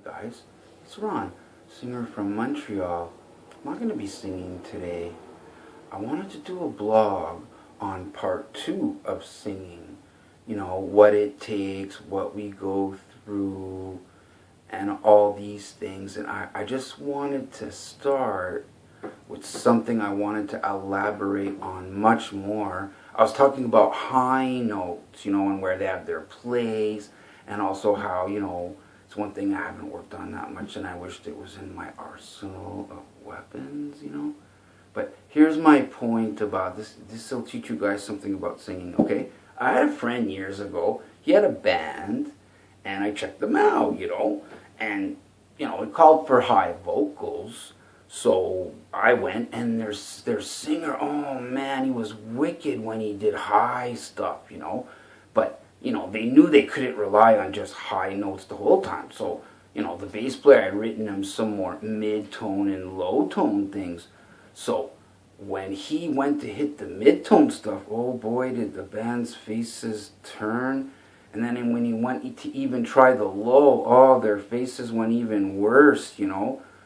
Hi guys, it's Ron, singer from Montreal. I'm not going to be singing today. I wanted to do a blog on part 2 of singing. You know, what it takes, what we go through, and all these things. And I just wanted to start with something I wanted to elaborate on much more. I was talking about high notes, and where they have their place, and also how, it's one thing I haven't worked on that much, and I wished it was in my arsenal of weapons. But here's my point about this. This will teach you guys something about singing, okay? I had a friend years ago. He had a band, and I checked them out, and, it called for high vocals. So I went, and their singer, oh man, he was wicked when he did high stuff, But, they knew they couldn't rely on just high notes the whole time. So, the bass player had written him some more mid-tone and low-tone things. So when he went to hit the mid-tone stuff, oh boy, did the band's faces turn. And then when he went to even try the low, oh, their faces went even worse,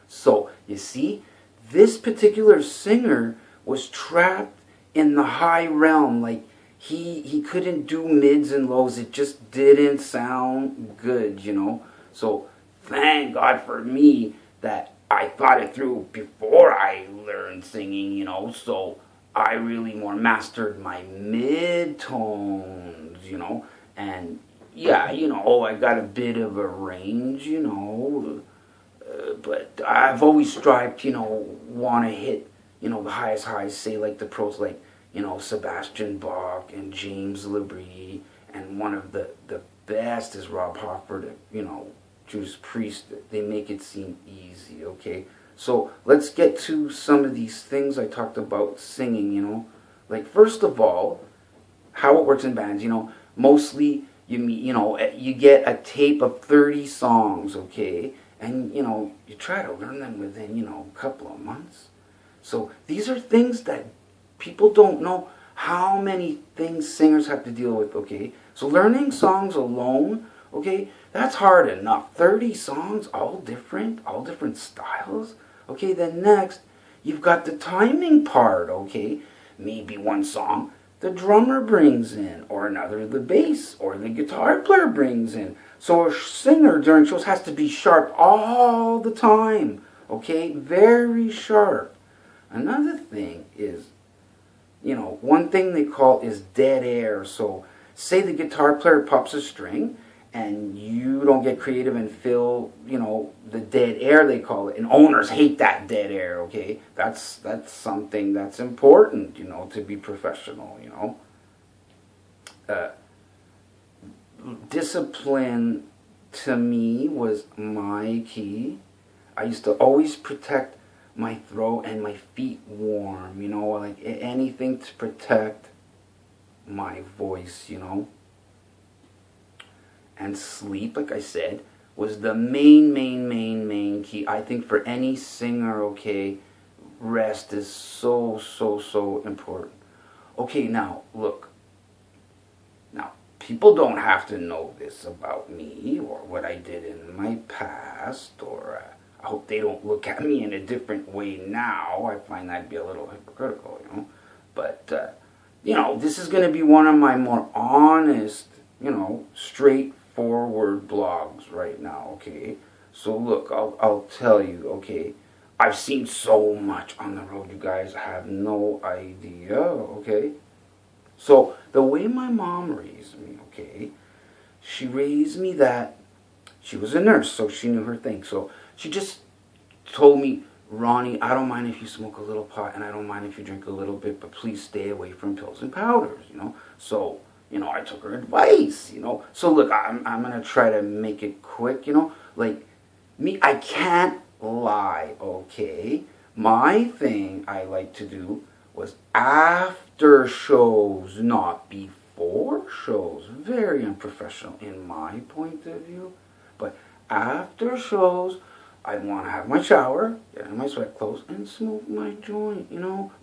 So, you see, this particular singer was trapped in the high realm. Like, he couldn't do mids and lows. It just didn't sound good, So, thank God for me that I thought it through before I learned singing, So, I really more mastered my mid-tones, And, yeah, I got a bit of a range, but I've always strived, want to hit, the highest highs, say like the pros, like, Sebastian Bach and James Labrie, and one of the best is Rob Halford, Judas Priest. They make it seem easy, okay? So let's get to some of these things I talked about singing, Like, first of all, how it works in bands, mostly you get a tape of 30 songs, okay? And, you try to learn them within, a couple of months. So these are things that people don't know how many things singers have to deal with, okay? So learning songs alone, okay, that's hard enough. 30 songs, all different styles. Okay, then next, you've got the timing part, okay? Maybe one song the drummer brings in, or another the bass, or the guitar player brings in. So a singer during shows has to be sharp all the time, okay? Very sharp. Another thing is, one thing they call is dead air. So say the guitar player pops a string, and you don't get creative and fill, the dead air, they call it. And owners hate that dead air, okay? That's something that's important, to be professional, Discipline, to me, was my key. I used to always protect my throat and my feet warm, like anything to protect my voice, And sleep, like I said, was the main key. I think for any singer, okay, rest is so important. Okay, now, look. Now, people don't have to know this about me or what I did in my past, or I hope they don't look at me in a different way now. I find that'd be a little hypocritical, But, this is going to be one of my more honest, straightforward blogs right now, okay? So look, I'll tell you, okay? I've seen so much on the road, you guys have no idea, okay? So the way my mom raised me, okay? She raised me that she was a nurse, so she knew her thing. So she just told me, Ronnie, I don't mind if you smoke a little pot, and I don't mind if you drink a little bit, but please stay away from pills and powders, So, I took her advice, So look, I'm going to try to make it quick, Like, me, I can't lie, okay? My thing I like to do was after shows, not before shows. Very unprofessional in my point of view. But after shows, I'd want to have my shower, get in my sweat clothes, and smoke my joint,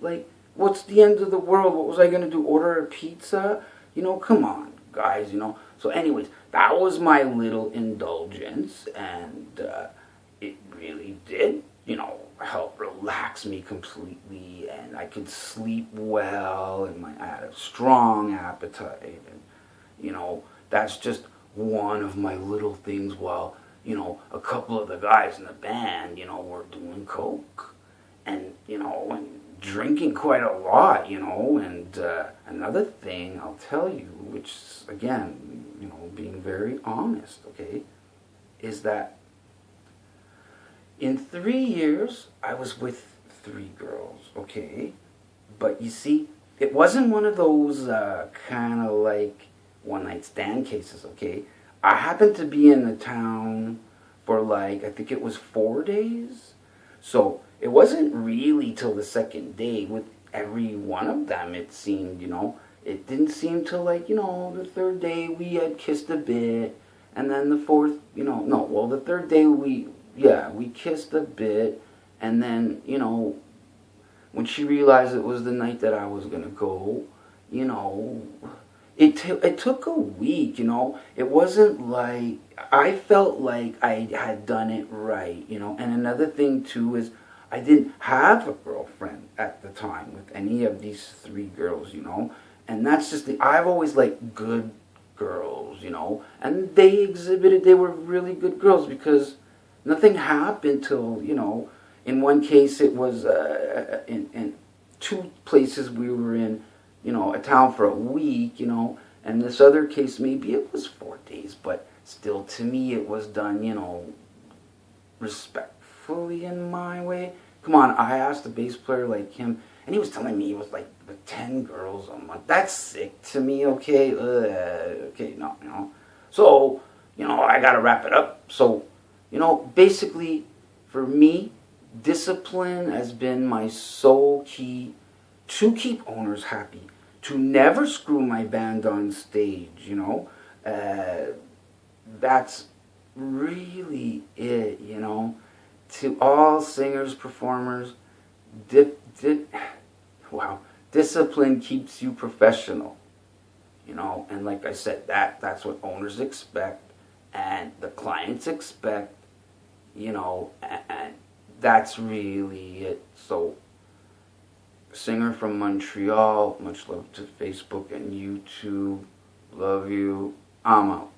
Like, what's the end of the world? What was I going to do, order a pizza? Come on, guys, So anyways, that was my little indulgence, and it really did, help relax me completely, and I could sleep well, and I had a strong appetite, and that's just one of my little things while, a couple of the guys in the band, were doing coke, and drinking quite a lot, and another thing I'll tell you, which, again, being very honest, okay, is that in 3 years, I was with 3 girls, okay? But you see, it wasn't one of those kind of like one-night stand cases, okay? I happened to be in the town for like, I think it was 4 days. So it wasn't really till the second day with every one of them, it seemed, It didn't seem till like, the third day we had kissed a bit. And then the fourth, no, well, the third day we kissed a bit, and then, when she realized it was the night that I was going to go, it took a week, It wasn't like, I felt like I had done it right, And another thing, too, is I didn't have a girlfriend at the time with any of these 3 girls, And that's just I've always liked good girls, And they were really good girls because nothing happened till, in one case it was in 2 places we were in, a town for a week, and this other case maybe it was 4 days, but still to me it was done, respectfully in my way. Come on, I asked a bass player like him, and he was telling me it was like with 10 girls a month. That's sick to me, okay? Okay, no. So, I gotta wrap it up. So, basically, for me, discipline has been my sole key to keep owners happy, to never screw my band on stage, That's really it, To all singers, performers, discipline keeps you professional, And like I said, that's what owners expect, and the clients expect, and that's really it. So, singer from Montreal, much love to Facebook and YouTube. Love you. I'm out.